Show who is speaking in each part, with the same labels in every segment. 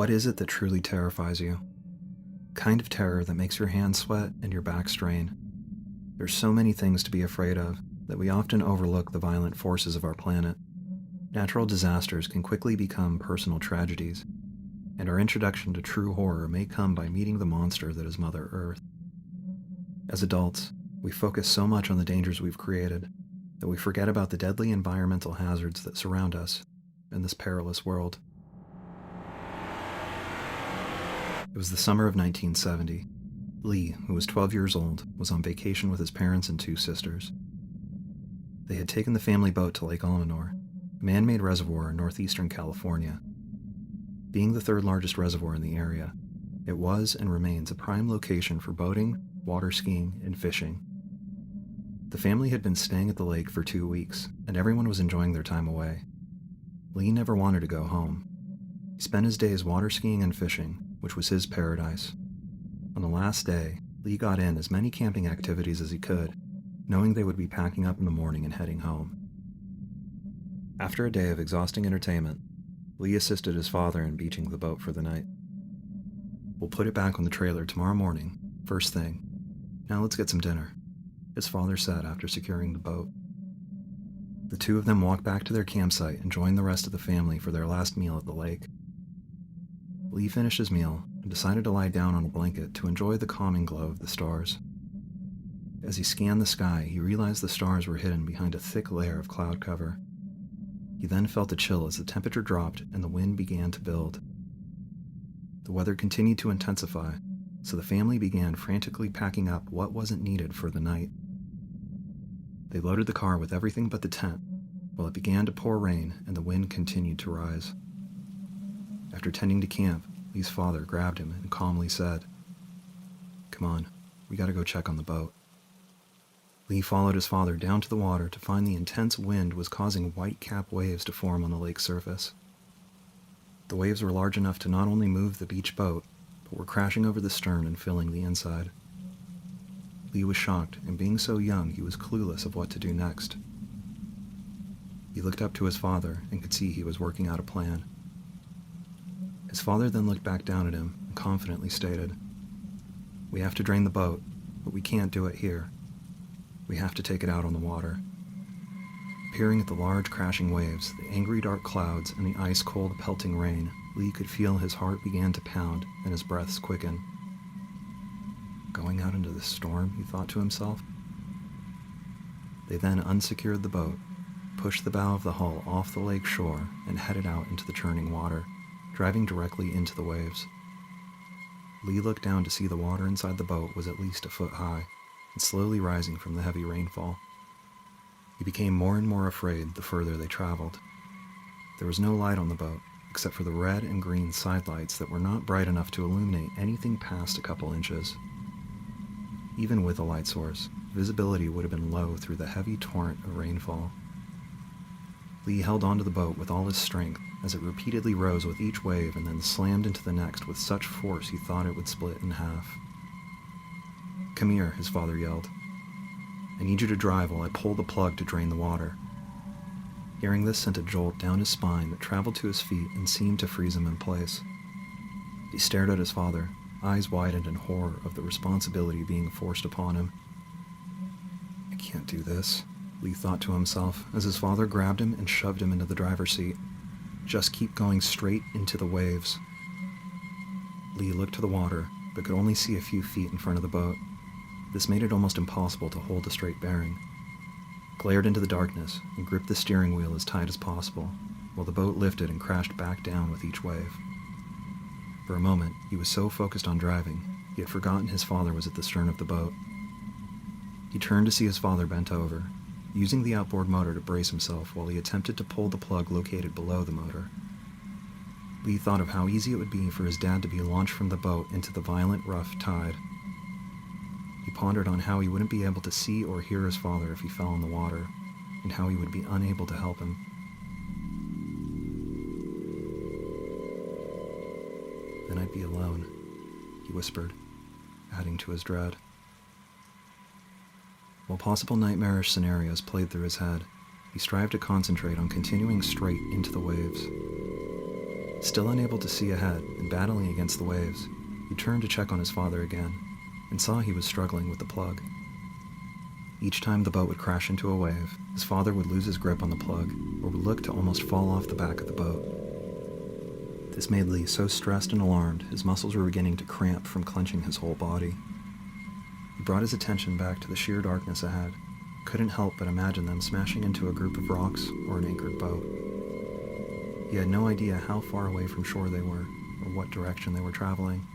Speaker 1: What is it that truly terrifies you? Kind of terror that makes your hands sweat and your back strain. There's so many things to be afraid of that we often overlook the violent forces of our planet. Natural disasters can quickly become personal tragedies, and our introduction to true horror may come by meeting the monster that is Mother Earth. As adults, we focus so much on the dangers we've created that we forget about the deadly environmental hazards that surround us in this perilous world. It was the summer of 1970. Lee, who was 12 years old, was on vacation with his parents and two sisters. They had taken the family boat to Lake Almanor, a man-made reservoir in northeastern California. Being the third largest reservoir in the area, it was and remains a prime location for boating, water skiing, and fishing. The family had been staying at the lake for 2 weeks, and everyone was enjoying their time away. Lee never wanted to go home. He spent his days water skiing and fishing, which was his paradise. On the last day, Lee got in as many camping activities as he could, knowing they would be packing up in the morning and heading home. After a day of exhausting entertainment, Lee assisted his father in beaching the boat for the night. "We'll put it back on the trailer tomorrow morning, first thing. Now let's get some dinner," his father said after securing the boat. The two of them walked back to their campsite and joined the rest of the family for their last meal at the lake. Lee finished his meal and decided to lie down on a blanket to enjoy the calming glow of the stars. As he scanned the sky, he realized the stars were hidden behind a thick layer of cloud cover. He then felt a chill as the temperature dropped and the wind began to build. The weather continued to intensify, so the family began frantically packing up what wasn't needed for the night. They loaded the car with everything but the tent, while it began to pour rain and the wind continued to rise. After tending to camp, Lee's father grabbed him and calmly said, "Come on, we gotta go check on the boat." Lee followed his father down to the water to find the intense wind was causing white-capped waves to form on the lake's surface. The waves were large enough to not only move the beach boat, but were crashing over the stern and filling the inside. Lee was shocked, and being so young, he was clueless of what to do next. He looked up to his father and could see he was working out a plan. His father then looked back down at him and confidently stated, "We have to drain the boat, but we can't do it here. We have to take it out on the water." Peering at the large crashing waves, the angry dark clouds, and the ice-cold pelting rain, Lee could feel his heart began to pound and his breaths quicken. Going out into the storm, he thought to himself. They then unsecured the boat, pushed the bow of the hull off the lake shore, and headed out into the churning water, driving directly into the waves. Lee looked down to see the water inside the boat was at least a foot high, and slowly rising from the heavy rainfall. He became more and more afraid the further they traveled. There was no light on the boat, except for the red and green side lights that were not bright enough to illuminate anything past a couple inches. Even with a light source, visibility would have been low through the heavy torrent of rainfall. Lee held onto the boat with all his strength as it repeatedly rose with each wave and then slammed into the next with such force he thought it would split in half. "Come here," his father yelled. "I need you to drive while I pull the plug to drain the water." Hearing this sent a jolt down his spine that traveled to his feet and seemed to freeze him in place. He stared at his father, eyes widened in horror of the responsibility being forced upon him. "I can't do this," Lee thought to himself as his father grabbed him and shoved him into the driver's seat. "Just keep going straight into the waves." Lee looked to the water, but could only see a few feet in front of the boat. This made it almost impossible to hold a straight bearing. Glared into the darkness and gripped the steering wheel as tight as possible, while the boat lifted and crashed back down with each wave. For a moment, he was so focused on driving, he had forgotten his father was at the stern of the boat. He turned to see his father bent over, using the outboard motor to brace himself while he attempted to pull the plug located below the motor. Lee thought of how easy it would be for his dad to be launched from the boat into the violent, rough tide. He pondered on how he wouldn't be able to see or hear his father if he fell in the water, and how he would be unable to help him. "Then I'd be alone," he whispered, adding to his dread. While possible nightmarish scenarios played through his head, he strived to concentrate on continuing straight into the waves. Still unable to see ahead and battling against the waves, he turned to check on his father again and saw he was struggling with the plug. Each time the boat would crash into a wave, his father would lose his grip on the plug or would look to almost fall off the back of the boat. This made Lee so stressed and alarmed his muscles were beginning to cramp from clenching his whole body. He brought his attention back to the sheer darkness ahead, couldn't help but imagine them smashing into a group of rocks or an anchored boat. He had no idea how far away from shore they were or what direction they were traveling.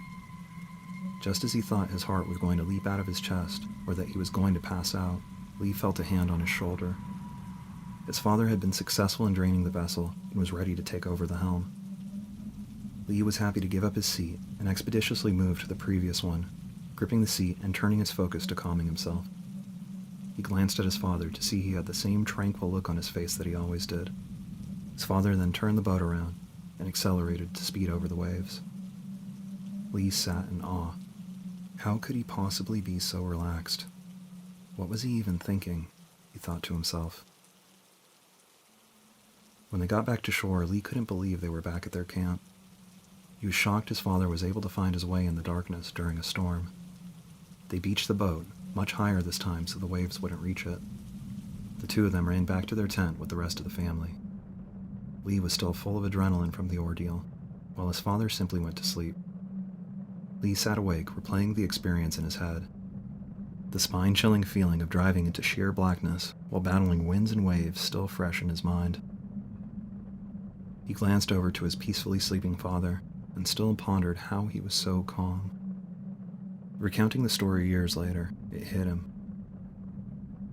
Speaker 1: Just as he thought his heart was going to leap out of his chest or that he was going to pass out, Lee felt a hand on his shoulder. His father had been successful in draining the vessel and was ready to take over the helm. Lee was happy to give up his seat and expeditiously move to the previous one, gripping the seat and turning his focus to calming himself. He glanced at his father to see he had the same tranquil look on his face that he always did. His father then turned the boat around and accelerated to speed over the waves. Lee sat in awe. How could he possibly be so relaxed? What was he even thinking? He thought to himself. When they got back to shore, Lee couldn't believe they were back at their camp. He was shocked his father was able to find his way in the darkness during a storm. They beached the boat, much higher this time so the waves wouldn't reach it. The two of them ran back to their tent with the rest of the family. Lee was still full of adrenaline from the ordeal, while his father simply went to sleep. Lee sat awake, replaying the experience in his head. The spine-chilling feeling of driving into sheer blackness while battling winds and waves still fresh in his mind. He glanced over to his peacefully sleeping father and still pondered how he was so calm. Recounting the story years later, it hit him.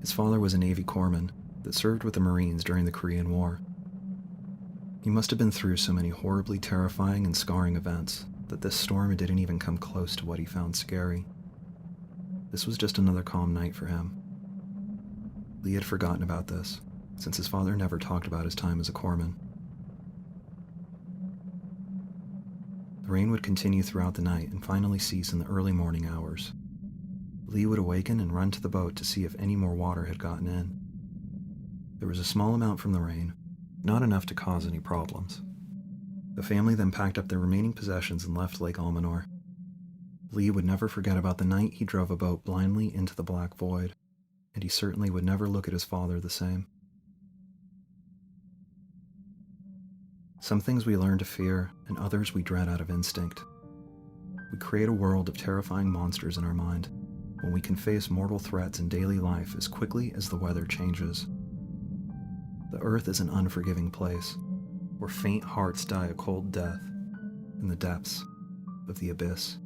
Speaker 1: His father was a Navy corpsman that served with the Marines during the Korean War. He must have been through so many horribly terrifying and scarring events that this storm didn't even come close to what he found scary. This was just another calm night for him. Lee had forgotten about this, since his father never talked about his time as a corpsman. The rain would continue throughout the night and finally cease in the early morning hours. Lee would awaken and run to the boat to see if any more water had gotten in. There was a small amount from the rain, not enough to cause any problems. The family then packed up their remaining possessions and left Lake Almanor. Lee would never forget about the night he drove a boat blindly into the black void, and he certainly would never look at his father the same. Some things we learn to fear, and others we dread out of instinct. We create a world of terrifying monsters in our mind when we can face mortal threats in daily life as quickly as the weather changes. The earth is an unforgiving place, where faint hearts die a cold death in the depths of the abyss.